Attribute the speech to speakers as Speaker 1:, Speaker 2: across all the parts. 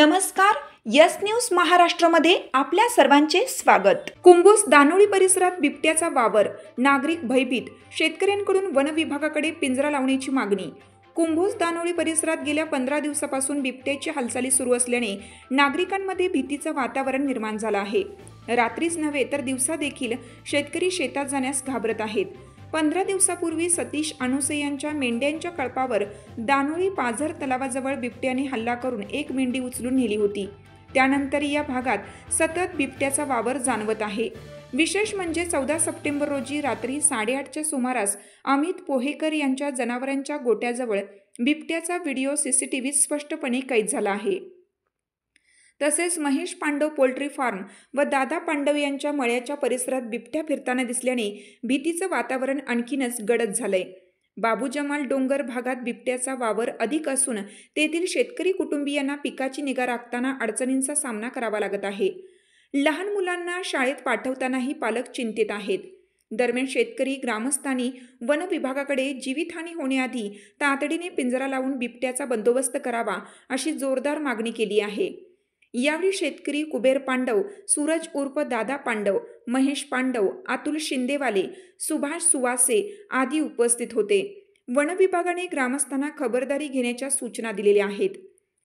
Speaker 1: नमस्कार, yes news महाराष्ट्रामध्ये आपल्या सर्वांचे स्वागत। कुंभोज दानोळी परिसरात बिबट्याचा वावर, नागरिक भयभीत, शेतकऱ्यांकडून वन विभागाकडे पिंजरा लावण्याची मागणी। कुंभोज दानोळी परिसरात गेल्या 15 दिवसापासून बिबट्याची हालचाली सुरू असल्याने नागरिकांमध्ये भीतीचं वातावरण निर्माण झालं आहे। रात्रीच नव्हे तर दिवसा देखील शेतकरी शेतात जाण्यास घाबरत आहेत। 15 दिवसापूर्वी सतीश अणुसे यांच्या मेंढ्यांच्या कळपावर दानोळी पाझर तलावाजवळ बिबट्याने हल्ला करून एक मेंढी उचलून नेली होती। त्यानंतर या भागात सतत बिबट्याचा वावर जाणवत आहे। विशेष म्हणजे 14 सप्टेंबर रोजी रात्री 8:30च्या सुमारास अमित पोहेकर यांच्या जनावरांच्या गोट्याजवळ बिबट्याचा व्हिडिओ सीसीटीव्हीत स्पष्टपणे कैद झाला आहे। तसेच महेश पांडव पोल्ट्री फार्म व दादा पांडव यांच्या मळ्याच्या परिसरात बिबट्या फिरताना दिसल्याने भीतीचं वातावरण आणखीनच गडद झालंय। बाबू जमाल डोंगर भागात बिबट्याचा वावर अधिक असून तेथील शेतकरी कुटुंबियांना पिकाची निगा राखताना अडचणींचा सामना करावा लागत आहे। लहान मुलांना शाळेत पाठवतानाही पालक चिंतित आहेत। दरम्यान शेतकरी ग्रामस्थांनी वन विभागाकडे जीवितहानी होण्याआधी तातडीने पिंजरा लावून बिबट्याचा बंदोबस्त करावा अशी जोरदार मागणी केली आहे। यावेळी शेतकरी कुबेर पांडव, सूरज उर्फ दादा पांडव, महेश पांडव, अतुल शिंदेवाले, सुभाष सुवासे आदी उपस्थित होते। वन विभागाने ग्रामस्थांना खबरदारी घेण्याच्या सूचना दिलेल्या आहेत।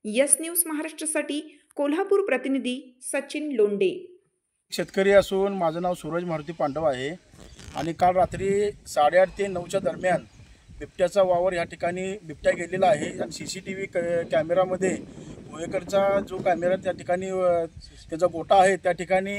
Speaker 1: यस न्यूज महाराष्ट्रासाठी कोल्हापूर प्रतिनिधी सचिन लोंडे।
Speaker 2: शेतकरी असून माझं नाव सूरज मारुती पांडव आहे आणि काल रात्री 8:30 ते 9च्या दरम्यान बिबट्याचा वावर या ठिकाणी बिबट्या गेलेला आहे आणि सीसीटीव्ही कॅमेरामध्ये भोयेकरचा जो कॅमेरा त्या ठिकाणी त्याचा गोटा आहे त्या ठिकाणी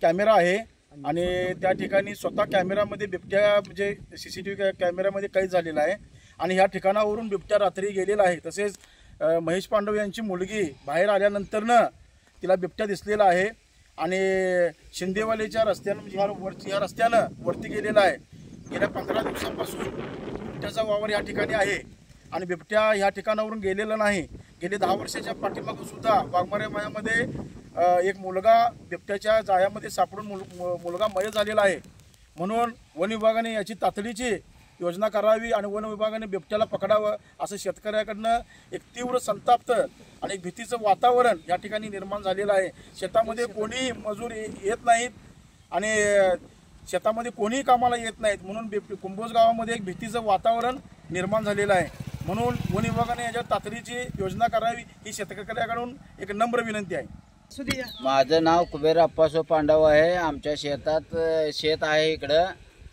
Speaker 2: कॅमेरा आहे आणि त्या ठिकाणी स्वतः कॅमेरामध्ये बिबट्या म्हणजे सीसीटीव्ही कॅमेरामध्ये कैद झालेला आहे आणि ह्या ठिकाणावरून बिबट्या रात्री गेलेला आहे। तसेच महेश पांडव यांची मुलगी बाहेर आल्यानंतरनं तिला बिबट्या दिसलेला आहे आणि शिंदेवालेच्या रस्त्यानं ह्या रस्त्यानं वरती गेलेला आहे। गेल्या 15 दिवसांपासून बिबट्याचा वावर या ठिकाणी आहे आणि बिबट्या ह्या ठिकाणावरून गेलेला नाही। गेले 10 वर्षाच्या पाठीमागून सुद्धा वाघमारे मळ्यामध्ये एक मुलगा बिबट्याच्या जाळ्यामध्ये सापडून मुलगा मयत झालेला आहे। म्हणून वन विभागाने याची तातडीची योजना करावी आणि वन विभागाने बिबट्याला पकडावं असं शेतकऱ्याकडनं एक तीव्र संताप्त आणि एक भीतीचं वातावरण या ठिकाणी निर्माण झालेलं आहे। शेतामध्ये कोणी मजूर येत नाहीत आणि शेतामध्ये कोणीही कामाला येत नाहीत म्हणून कुंभोज गावामध्ये एक भीतीचं वातावरण निर्माण झालेलं आहे। म्हणून वन विभागाने याच्यावर तातडीची योजना करावी ही शेतकऱ्याकडून एक नम्र विनंती आहे।
Speaker 3: माझं नाव कुबेर अप्पासो पांडव आहे। आमच्या शेतात शेत आहे इकडं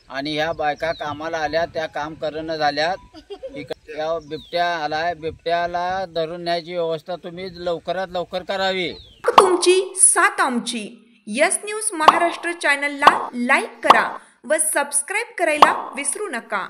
Speaker 3: आणि ह्या बायका कामाला आल्या, त्या काम करणं झाल्यात। इकडे बिबट्या आलाय, बिबट्याला धरून न्यायची व्यवस्था तुम्ही लवकरात लवकर करावी।
Speaker 1: तुमची साथ आमची। यस न्यूज महाराष्ट्र चॅनलला लाईक करा व सबस्क्राईब करायला विसरू नका।